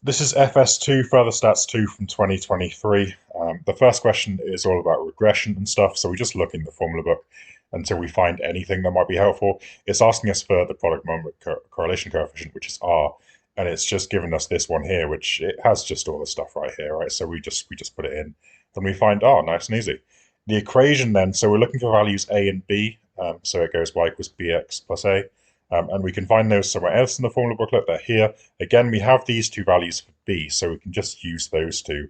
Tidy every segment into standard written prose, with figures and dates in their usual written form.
This is FS2 Further Stats 2 from 2023. The first question is all about regression and stuff, so we just look in the formula book until we find anything that might be helpful. It's asking us for the product moment correlation coefficient, which is R, and it's just given us this one here, which it has just all the stuff right here, right? So we just put it in. Then we find R, nice and easy. The equation then, so we're looking for values A and B, so it goes y equals bx plus A. And we can find those somewhere else in the formula booklet. They're here. Again, we have these two values for B, so we can just use those two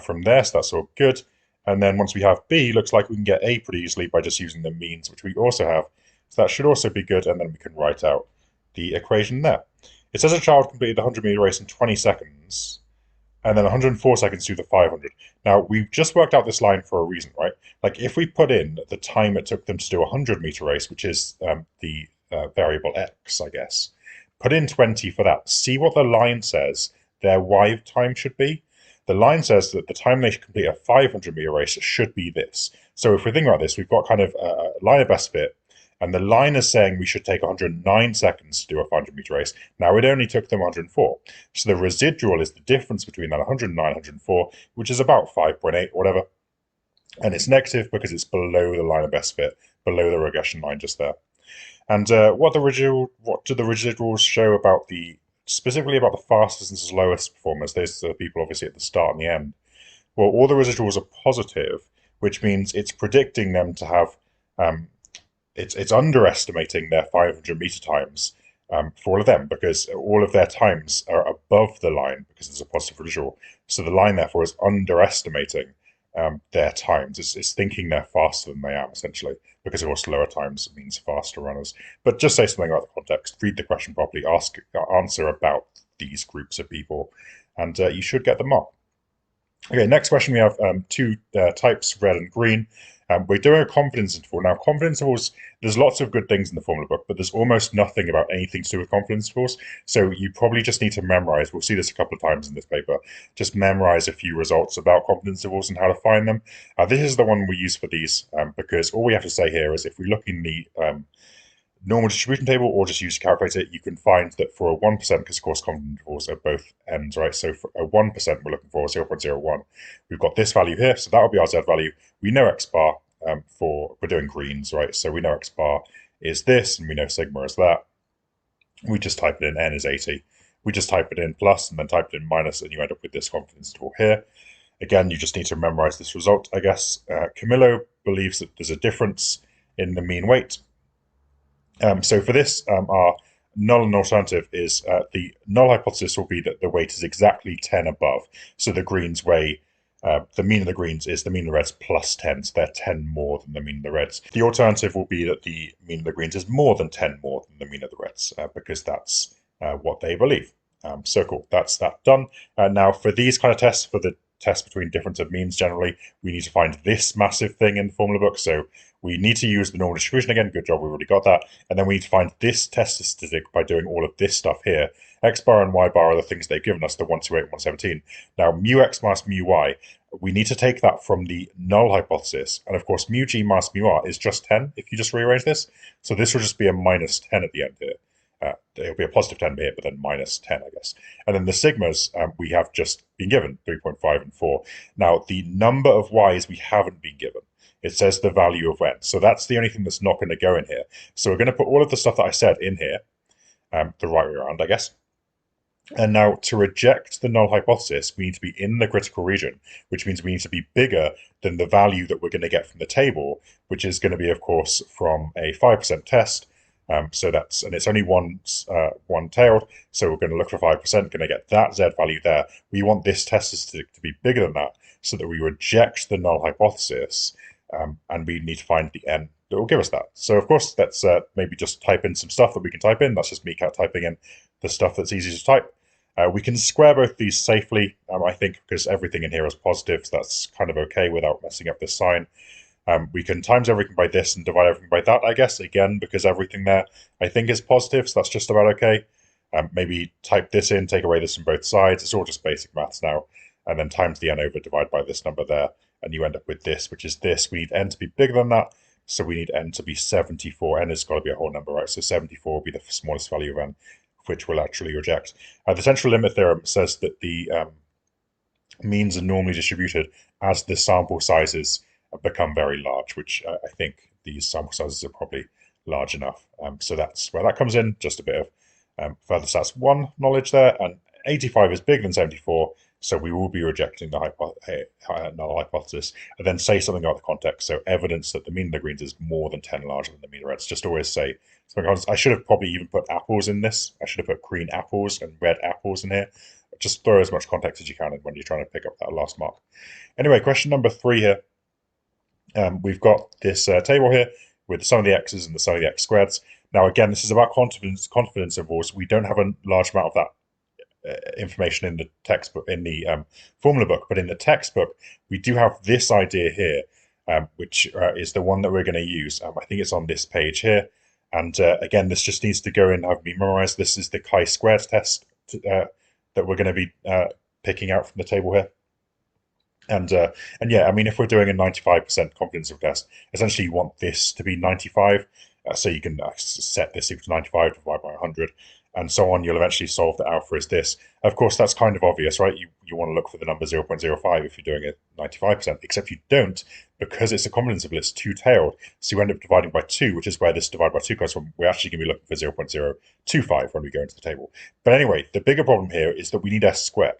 from there. So that's all good. And then once we have B, looks like we can get A pretty easily by just using the means, which we also have. So that should also be good. And then we can write out the equation there. It says a child completed the 100-meter race in 20 seconds and then 104 seconds to the 500. Now, we've just worked out this line for a reason, right? Like if we put in the time it took them to do a 100-meter race, which is the variable x, I guess. Put in 20 for that. See what the line says their y time should be. The line says that the time they should complete a 500-meter race should be this. So if we think about this, we've got kind of a line of best fit, and the line is saying we should take 109 seconds to do a 500-meter race. Now, it only took them 104. So the residual is the difference between that 109 and 104, which is about 5.8 or whatever. And it's negative because it's below the line of best fit, below the regression line just there. And what do the residuals show about specifically about the fastest and slowest performers? Those are the people obviously at the start and the end. Well, all the residuals are positive, which means it's predicting them to have, it's underestimating their 500-meter times for all of them, because all of their times are above the line because it's a positive residual. So the line therefore is underestimating their times. It's thinking they're faster than they are, essentially, because of course slower times means faster runners. But just say something about the context, read the question properly, answer about these groups of people, and you should get the mark. Okay, next question, we have two types, red and green. We're doing a confidence interval. Now, confidence intervals, there's lots of good things in the formula book, but there's almost nothing about anything to do with confidence intervals. So you probably just need to memorize. We'll see this a couple of times in this paper. Just memorize a few results about confidence intervals and how to find them. This is the one we use for these because all we have to say here is if we look in the normal distribution table or just use a calculator, you can find that for a 1%, because of course confidence intervals are both ends, right? So for a 1%, we're looking for 0.01. We've got this value here, so that will be our Z value. We know X bar we're doing greens, right? So we know X bar is this, and we know sigma is that. We just type it in, N is 80. We just type it in plus and then type it in minus, and you end up with this confidence interval here. Again, you just need to memorize this result, I guess. Camillo believes that there's a difference in the mean weight. So for this, our null and alternative is the null hypothesis will be that the weight is exactly 10 above. So the greens weigh, the mean of the greens is the mean of the reds plus 10, so they're 10 more than the mean of the reds. The alternative will be that the mean of the greens is more than 10 more than the mean of the reds, because that's what they believe. So cool, that's that done. Now for these kind of tests, for the test between difference of means generally, we need to find this massive thing in the formula book. So we need to use the normal distribution again. Good job, we've already got that. And then we need to find this test statistic by doing all of this stuff here. X bar and Y bar are the things they've given us, the 128, 117. Now, mu X minus mu Y, we need to take that from the null hypothesis. And of course, mu G minus mu R is just 10 if you just rearrange this. So this will just be a minus 10 at the end here. It'll be a positive 10 here, but then minus 10, I guess. And then the sigmas we have just been given, 3.5 and 4. Now, the number of y's we haven't been given. It says the value of n. So that's the only thing that's not going to go in here. So we're going to put all of the stuff that I said in here, the right way around, I guess. And now to reject the null hypothesis, we need to be in the critical region, which means we need to be bigger than the value that we're going to get from the table, which is going to be, of course, from a 5% test. So that's, and it's only one-tailed, so we're going to look for 5%, going to get that Z value there. We want this test statistic to be bigger than that so that we reject the null hypothesis, and we need to find the N that will give us that. So of course, let's maybe just type in some stuff that we can type in. That's just me typing in the stuff that's easy to type. We can square both these safely, I think, because everything in here is positive, so that's kind of okay without messing up this sign. We can times everything by this and divide everything by that, I guess, again, because everything there, I think, is positive, so that's just about okay. Maybe type this in, take away this from both sides. It's all just basic maths now. And then times the n over, divide by this number there, and you end up with this, which is this. We need n to be bigger than that, so we need n to be 74. N has got to be a whole number, right? So 74 will be the smallest value of n. which we'll actually reject. The central limit theorem says that the means are normally distributed as the sample sizes become very large, which I think these sample sizes are probably large enough. So that's where that comes in. Just a bit of further stats 1 knowledge there. And 85 is bigger than 74, so we will be rejecting the null hypothesis, and then say something about the context. So evidence that the mean of the greens is more than 10 larger than the mean of reds. Just always say something. I should have probably even put apples in this. I should have put green apples and red apples in here. Just throw as much context as you can in when you're trying to pick up that last mark. Anyway, question number 3 here. We've got this table here with the sum of the x's and the sum of the x squareds. Now, again, this is about confidence intervals. We don't have a large amount of that information in the textbook, in the formula book, but in the textbook, we do have this idea here, which is the one that we're going to use. I think it's on this page here. And again, this just needs to go in, have me memorized. This is the chi-squared test that we're going to be picking out from the table here. And yeah, I mean, if we're doing a 95% confidence interval test, essentially you want this to be 95. So you can set this equal to 95 divided by 100, and so on. You'll eventually solve that alpha is this. Of course, that's kind of obvious, right? You want to look for the number 0.05 if you're doing a 95%, except you don't, because it's a confidence interval, it's two-tailed. So you end up dividing by 2, which is where this divide by 2 comes from. We're actually going to be looking for 0.025 when we go into the table. But anyway, the bigger problem here is that we need s squared.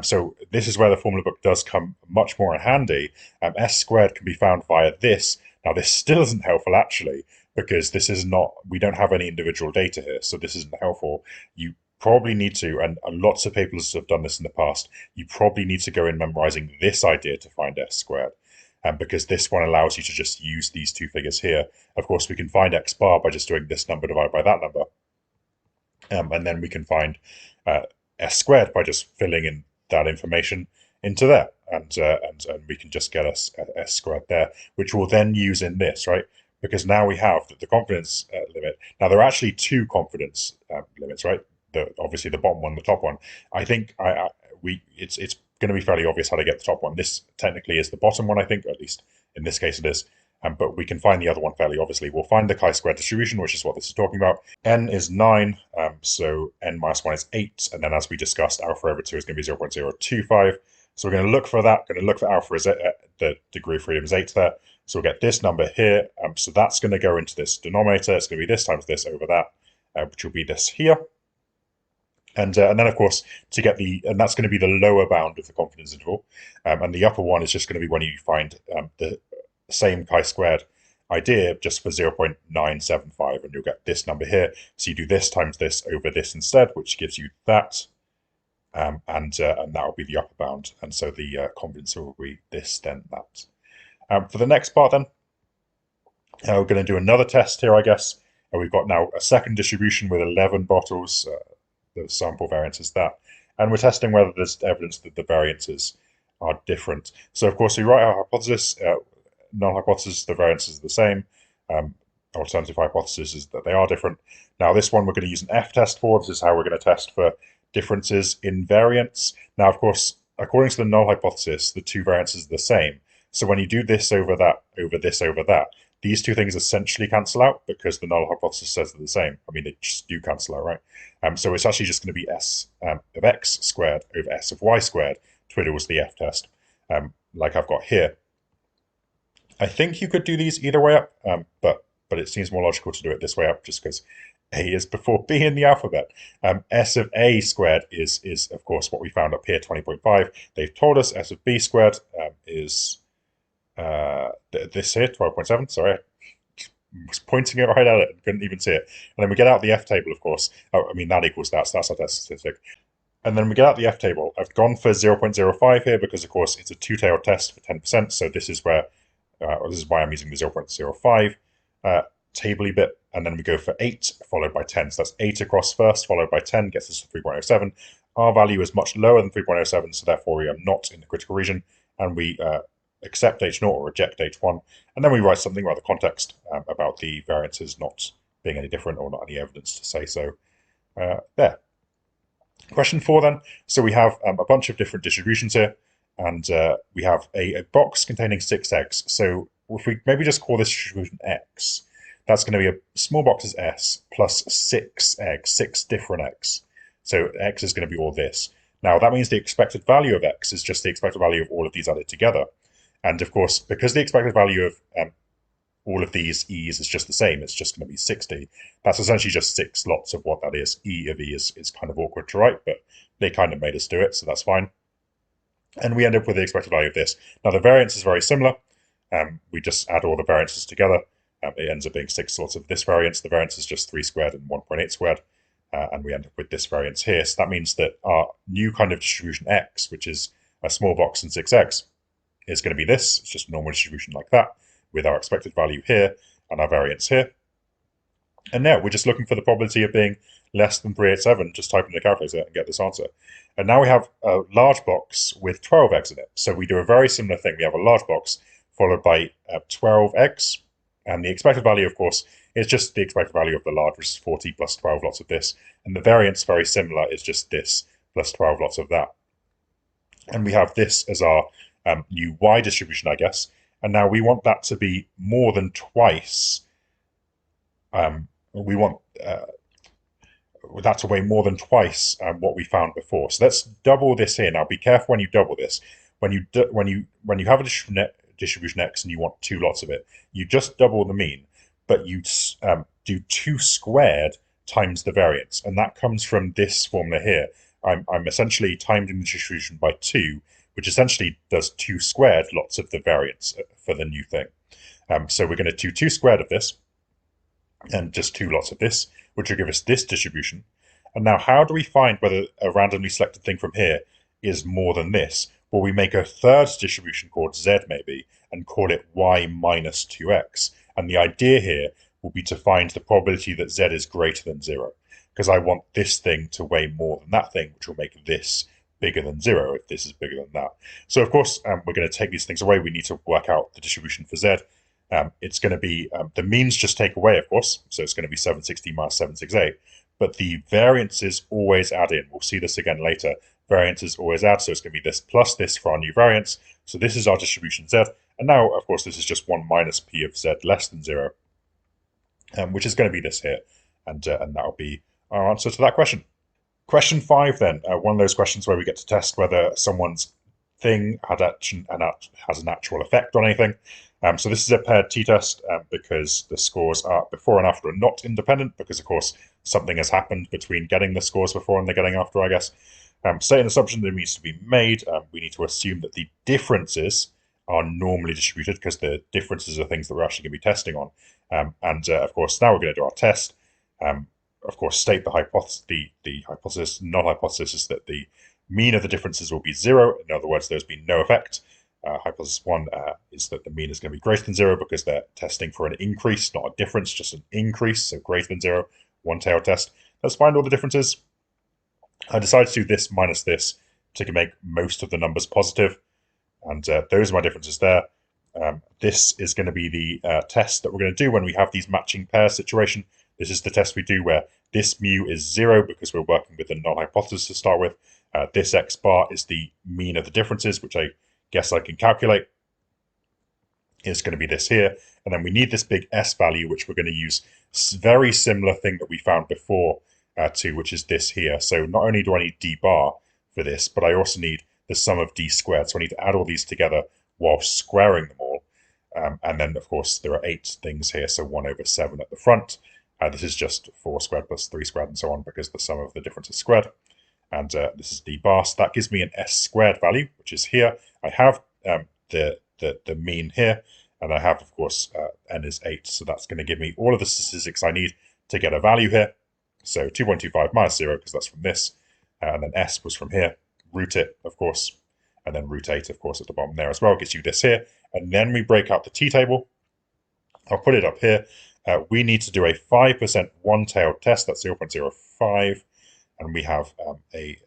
So this is where the formula book does come much more in handy. S squared can be found via this. Now, this still isn't helpful, actually, because this is not, we don't have any individual data here, so this isn't helpful. You probably need to, and lots of papers have done this in the past, you probably need to go in memorizing this idea to find s squared, because this one allows you to just use these two figures here. Of course, we can find x bar by just doing this number divided by that number, and then we can find s squared by just filling in that information into there, and we can just get s squared there, which we'll then use in this, right? Because now we have the confidence limit. Now, there are actually two confidence limits, right? Obviously the bottom one, the top one. I think it's going to be fairly obvious how to get the top one. This technically is the bottom one, I think, at least in this case it is. But we can find the other one fairly obviously. We'll find the chi-square distribution, which is what this is talking about. N is 9, so n minus 1 is 8. And then as we discussed, alpha over 2 is going to be 0.025. So we're going to look for that, going to look for alpha is the degree of freedom is 8 there. So we'll get this number here. So that's going to go into this denominator. It's going to be this times this over that, which will be this here. And then, of course, to get and that's going to be the lower bound of the confidence interval. And the upper one is just going to be when you find the same chi-squared idea just for 0.975, and you'll get this number here. So you do this times this over this instead, which gives you that. And that will be the upper bound. And so the confidence interval will be this, then that. For the next part, then, we're going to do another test here, I guess. We've got now a second distribution with 11 bottles. The sample variance is that. And we're testing whether there's evidence that the variances are different. So, of course, we write our hypothesis. Null hypothesis, the variances are the same. Alternative hypothesis is that they are different. Now, this one we're going to use an F-test for. This is how we're going to test for differences in variance. Now, of course, according to the null hypothesis, the two variances are the same. So when you do this over that, over this over that, these two things essentially cancel out because the null hypothesis says they're the same. I mean, they just do cancel out, right? So it's actually just going to be s of x squared over s of y squared twiddles the F-test, like I've got here. I think you could do these either way up, but it seems more logical to do it this way up just because A is before B in the alphabet. S of A squared is of course what we found up here, 20.5. They've told us S of B squared is this here, 12.7. Sorry, I was pointing it right at it, couldn't even see it. And then we get out the F table, of course. Oh, I mean, that equals that, so that's our test statistic. And then we get out the F table. I've gone for 0.05 here because, of course, it's a two-tailed test for 10%. So this is where this is why I'm using the 0.05 table-y bit. And then we go for 8 followed by 10. So that's 8 across first followed by 10 gets us to 3.07. Our value is much lower than 3.07, so therefore we are not in the critical region. And we accept H0 or reject H1. And then we write something about the context about the variances not being any different or not any evidence to say so there. Question 4 then. So we have a bunch of different distributions here. And we have a box containing 6 eggs. So if we maybe just call this distribution X. that's going to be a small box is S plus 6 eggs, 6 different eggs. So X is going to be all this. Now that means the expected value of X is just the expected value of all of these added together. And of course, because the expected value of all of these E's is just the same, it's just going to be 60. That's essentially just 6 lots of what that is. E of E is kind of awkward to write, but they kind of made us do it, so that's fine. And we end up with the expected value of this. Now the variance is very similar. We just add all the variances together. It ends up being 6 lots of this variance. The variance is just 3 squared and 1.8 squared. And we end up with this variance here. So that means that our new kind of distribution X, which is a small box and 6x, is going to be this. It's just a normal distribution like that, with our expected value here and our variance here. And now we're just looking for the probability of being less than 387, just type in the calculator and get this answer. And now we have a large box with 12 eggs in it. So we do a very similar thing. We have a large box followed by 12 eggs. And the expected value, of course, is just the expected value of the large, which is 40 plus 12 lots of this. And the variance, very similar, is just this plus 12 lots of that. And we have this as our new y distribution, I guess. And now we want that to be more than twice. We want that to weigh more than twice what we found before. So let's double this here. Now be careful when you double this. When you have a distribution X and you want 2 lots of it, you just double the mean, but you do 2 squared times the variance, and that comes from this formula here. I'm essentially timing the distribution by 2, which essentially does 2 squared lots of the variance for the new thing. So we're going to do 2 squared of this, and just 2 lots of this, which will give us this distribution. And now how do we find whether a randomly selected thing from here is more than this? Well, we make a third distribution called Z maybe, and call it y minus 2x. And the idea here will be to find the probability that Z is greater than 0, because I want this thing to weigh more than that thing, which will make this bigger than 0 if this is bigger than that. So of course, we're going to take these things away. We need to work out the distribution for Z. It's going to be, the means just take away, of course, so it's going to be 760 minus 768, but the variances always add in. We'll see this again later. Variances always add, so it's going to be this plus this for our new variance. So this is our distribution Z, and now, of course, this is just 1 minus P of Z less than 0, which is going to be this here, and that'll be our answer to that question. Question 5 then, one of those questions where we get to test whether someone's thing has an actual effect on anything. So this is a paired t-test because the scores are before and after are not independent, because of course something has happened between getting the scores before and the getting after, I guess. Say an assumption that needs to be made. We need to assume that the differences are normally distributed, because the differences are things that we're actually going to be testing on. Of course, now we're going to do our test. Of course, state the hypothesis. The hypothesis, null hypothesis, is that the mean of the differences will be 0. In other words, there's been no effect. Hypothesis 1 is that the mean is going to be greater than 0, because they're testing for an increase, not a difference, just an increase, so greater than 0, one-tailed test. Let's find all the differences. I decided to do this minus this to make most of the numbers positive, and those are my differences there. This is going to be the test that we're going to do when we have these matching pair situation. This is the test we do where this mu is 0 because we're working with the null hypothesis to start with. This x bar is the mean of the differences, which I guess I can calculate. It's going to be this here. And then we need this big S value, which we're going to use very similar thing that we found before to, which is this here. So not only do I need d bar for this, but I also need the sum of d squared. So I need to add all these together while squaring them all. And then, of course, there are 8 things here, so 1 over 7 at the front. This is just 4 squared plus 3 squared and so on, because the sum of the difference is squared. And this is d bar, so that gives me an S squared value, which is here. I have the mean here, and I have, of course, n is 8, so that's going to give me all of the statistics I need to get a value here. So 2.25 minus 0, because that's from this, and then S was from here, root it, of course, and then root 8, of course, at the bottom there as well, gets you this here. And then we break out the t-table. I'll put it up here. We need to do a 5% one-tailed test, that's 0.05, and we have a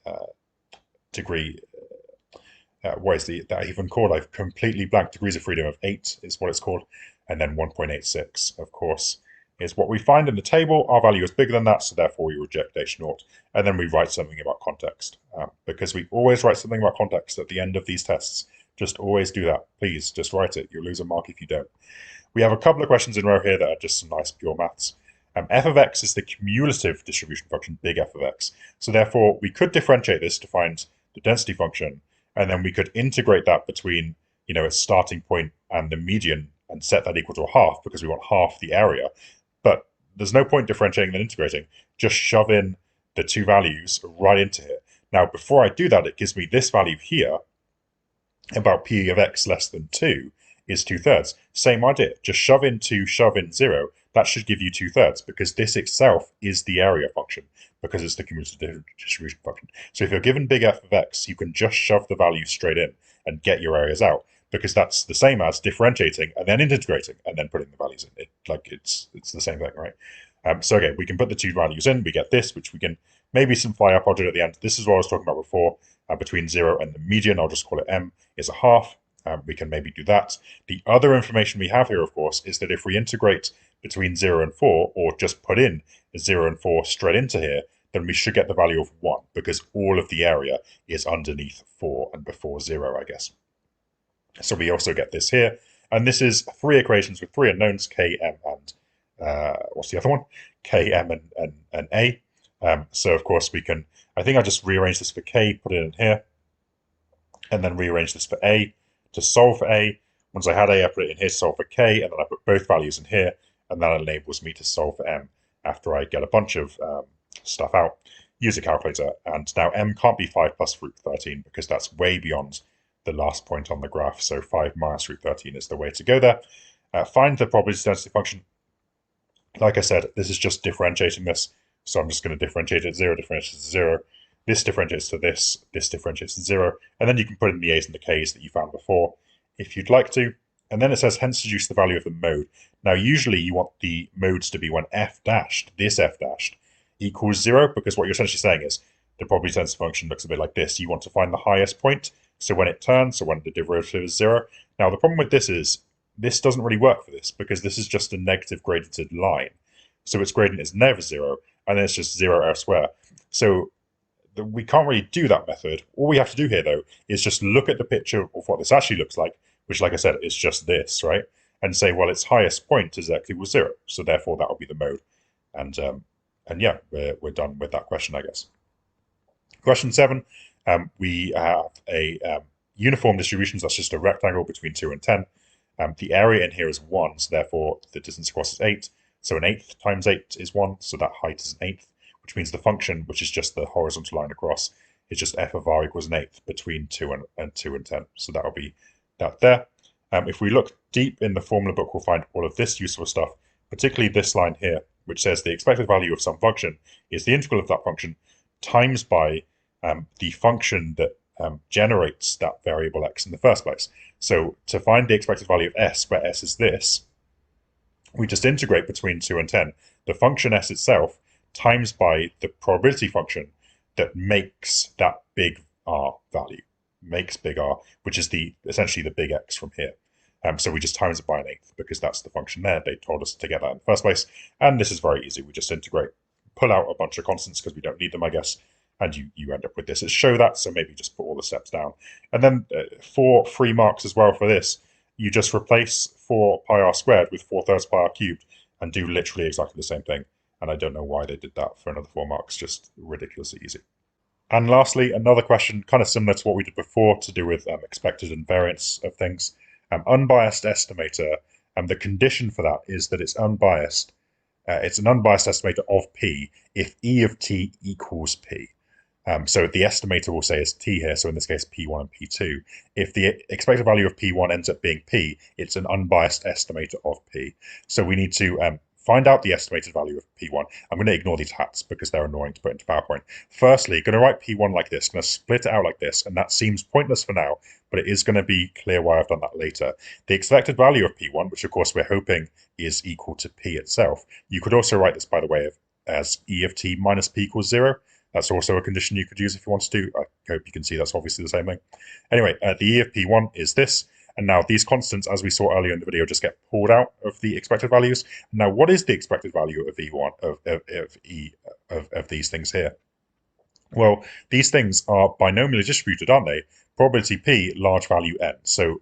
degree, what is that even called? I've completely blanked. Degrees of freedom of 8 is what it's called, and then 1.86, of course, is what we find in the table. Our value is bigger than that, so therefore we reject H0, and then we write something about context, because we always write something about context at the end of these tests, Just always do that. Please, just write it. You'll lose a mark if you don't. We have a couple of questions in a row here that are just some nice pure maths. F of x is the cumulative distribution function, big F of x. So therefore, we could differentiate this to find the density function, and then we could integrate that between, its starting point and the median and set that equal to a half because we want half the area. But there's no point differentiating and integrating. Just shove in the two values right into here. Now, before I do that, it gives me this value here about p of x less than 2 is 2/3. Same idea. Just shove in 2, shove in 0. That should give you 2/3 because this itself is the area function because it's the cumulative distribution function. So if you're given big F of x, you can just shove the value straight in and get your areas out because that's the same as differentiating and then integrating and then putting the values in. It's the same thing, right? So again, we can put the two values in. We get this, which we can maybe simplify our project at the end. This is what I was talking about before. Between 0 and the median, I'll just call it m, is a half. We can maybe do that. The other information we have here, of course, is that if we integrate between 0 and 4, or just put in 0 and 4 straight into here, then we should get the value of 1, because all of the area is underneath 4 and before 0, I guess. So we also get this here. And this is 3 equations with 3 unknowns, k, m, and what's the other one? K, m, and a. So, of course, we can, I think I'll just rearrange this for k, put it in here, and then rearrange this for a to solve for a. Once I had a, I put it in here to solve for k, and then I put both values in here, and that enables me to solve for m after I get a bunch of stuff out. Use a calculator, and now m can't be 5 plus root 13 because that's way beyond the last point on the graph, so 5 minus root 13 is the way to go there. Find the probability density function. Like I said, this is just differentiating this, so I'm just going to differentiate it. 0 differentiates to 0. This differentiates to this differentiates to 0, and then you can put in the a's and the k's that you found before if you'd like to. And then it says, hence deduce the value of the mode. Now, usually you want the modes to be when f dashed, this f dashed, equals 0, because what you're essentially saying is the probability density function looks a bit like this. You want to find the highest point, so when it turns, so when the derivative is 0. Now, the problem with this is this doesn't really work for this, because this is just a negative gradiented line. So its gradient is never 0, and then it's just 0 elsewhere. So we can't really do that method. All we have to do here, though, is just look at the picture of what this actually looks like, which, like I said, is just this, right? And say, well, its highest point is exactly equal 0, so therefore that will be the mode. And yeah, we're done with that question, I guess. Question 7, we have a uniform distribution, so that's just a rectangle between 2 and 10. The area in here is 1, so therefore the distance across is 8. So an eighth times 8 is 1, so that height is an eighth, which means the function, which is just the horizontal line across, is just f of r equals an eighth between 2 and 10. So that'll be that there. If we look deep in the formula book, we'll find all of this useful stuff, particularly this line here, which says the expected value of some function is the integral of that function times by the function that generates that variable x in the first place. So to find the expected value of s, where s is this, we just integrate between 2 and 10. The function s itself times by the probability function that makes that big R value, makes big R, which is essentially the big X from here. So we just times it by an eighth because that's the function there. They told us to get that in the first place. And this is very easy. We just integrate, pull out a bunch of constants because we don't need them, I guess. And you end up with this. It's show that, so maybe just put all the steps down. And then for 3 marks as well for this, you just replace 4 pi r squared with 4/3 pi r cubed and do literally exactly the same thing. And I don't know why they did that for another 4 marks, just ridiculously easy. And lastly, another question kind of similar to what we did before to do with expected and variance of things. Unbiased estimator, and the condition for that is that it's unbiased. It's an unbiased estimator of p if e of t equals p. So the estimator will say is t here, so in this case p1 and p2. If the expected value of p1 ends up being p, it's an unbiased estimator of p. So we need to find out the estimated value of p1. I'm going to ignore these hats because they're annoying to put into PowerPoint. Firstly, going to write p1 like this, going to split it out like this, and that seems pointless for now, but it is going to be clear why I've done that later. The expected value of p1, which of course we're hoping is equal to p itself. You could also write this, by the way, as e of t minus p equals 0. That's also a condition you could use if you wanted to. I hope you can see that's obviously the same thing. Anyway, the e of p1 is this. And now these constants, as we saw earlier in the video, just get pulled out of the expected values. Now, what is the expected value of E1 of these things here? Well, these things are binomially distributed, aren't they? Probability p, large value n. So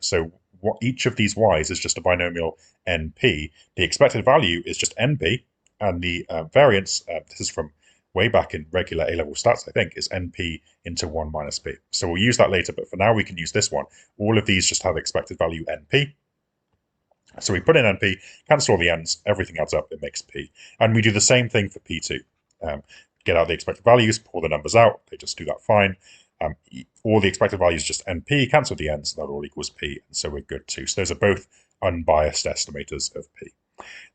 what each of these y's is just a binomial np. The expected value is just np, and the variance, this is from way back in regular A-level stats, I think, is np into 1 minus p. So we'll use that later, but for now we can use this one. All of these just have expected value np. So we put in np, cancel all the n's, everything adds up, it makes p. And we do the same thing for p2. Get out the expected values, pull the numbers out, they just do that fine. All the expected values just np, cancel the n's, that all equals p, and so we're good too. So those are both unbiased estimators of p.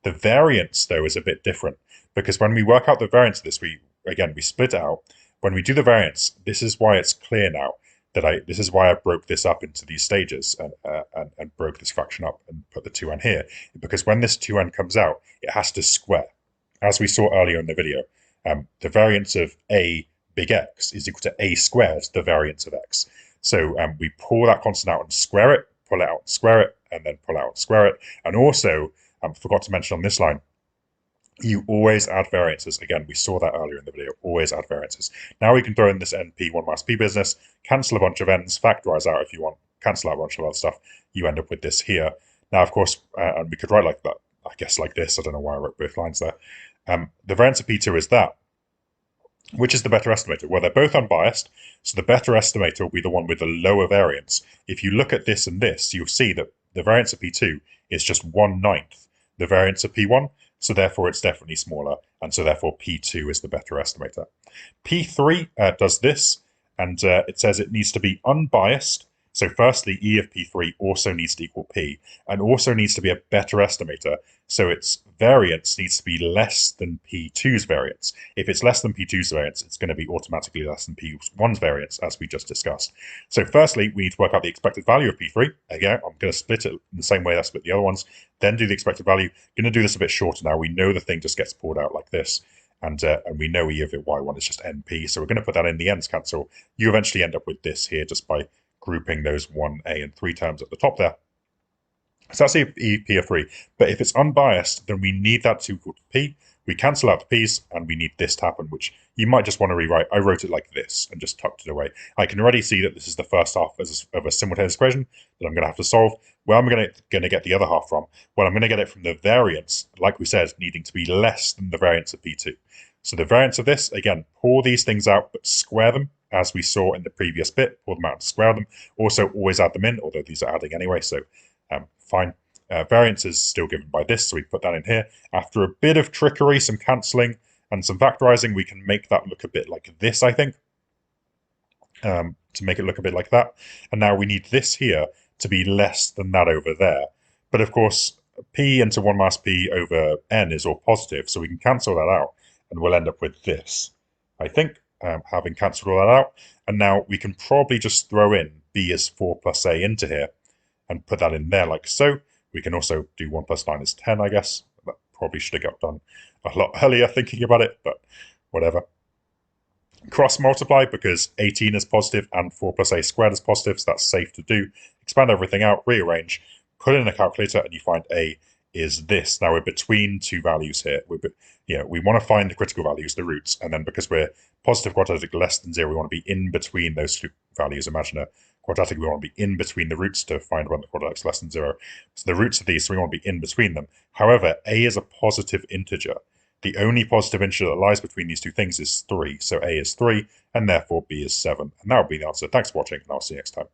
The variance, though, is a bit different, because when we work out the variance of this, we split it out. When we do the variance, this is why it's clear now that this is why I broke this up into these stages and broke this fraction up and put the 2n here, because when this 2n comes out, it has to square. As we saw earlier in the video, the variance of a big X is equal to a squared, the variance of X. So we pull that constant out and square it, pull it out and square it, and then pull out and square it. And also, forgot to mention on this line, you always add variances. Again, we saw that earlier in the video, always add variances. Now we can throw in this np 1 minus p business, cancel a bunch of n's, factorize out if you want, cancel out a bunch of other stuff. You end up with this here. Now, of course, and we could write like that, I guess like this. I don't know why I wrote both lines there. The variance of p2 is that. Which is the better estimator? Well, they're both unbiased, so the better estimator will be the one with the lower variance. If you look at this and this, you'll see that the variance of p2 is just 1/9 the variance of p1, so therefore it's definitely smaller, and so therefore p2 is the better estimator. p3 does this, and it says it needs to be unbiased. So firstly, E of P3 also needs to equal P, and also needs to be a better estimator. So its variance needs to be less than P2's variance. If it's less than P2's variance, it's going to be automatically less than P1's variance, as we just discussed. So firstly, we need to work out the expected value of P3. Again, I'm going to split it in the same way I split the other ones, then do the expected value. I'm going to do this a bit shorter now. We know the thing just gets pulled out like this. And we know E of Y1 is just NP, so we're going to put that in, the ends cancel. You eventually end up with this here just by grouping those 1a and 3 terms at the top there. So that's EP of 3. But if it's unbiased, then we need that to equal to P. We cancel out the P's, and we need this to happen, which you might just want to rewrite. I wrote it like this and just tucked it away. I can already see that this is the first half of a simultaneous equation that I'm going to have to solve. Where I'm going to get the other half from? Well, I'm going to get it from the variance, like we said, needing to be less than the variance of P2. So the variance of this, again, pull these things out, but square them, as we saw in the previous bit. Pull them out and square them. Also, always add them in, although these are adding anyway, so fine. Variance is still given by this, so we put that in here. After a bit of trickery, some cancelling, and some factorizing, we can make that look a bit like this, I think, to make it look a bit like that. And now we need this here to be less than that over there. But of course, p into 1 minus p over n is all positive, so we can cancel that out, and we'll end up with this, I think, having cancelled all that out. And now we can probably just throw in b is 4 plus a into here and put that in there like so. We can also do 1 plus 9 is 10, I guess. That probably should have got done a lot earlier thinking about it, but whatever. Cross multiply because 18 is positive and 4 plus a squared is positive, so that's safe to do. Expand everything out, rearrange, put in a calculator, and you find a is this. Now we're between two values here. We want to find the critical values, the roots, and then because we're positive quadratic less than 0, we want to be in between those two values. Imagine a quadratic, we want to be in between the roots to find when the quadratic's less than 0. So the roots of these, so we want to be in between them. However, a is a positive integer. The only positive integer that lies between these two things is 3. So a is 3, and therefore b is 7. And that will be the answer. Thanks for watching, and I'll see you next time.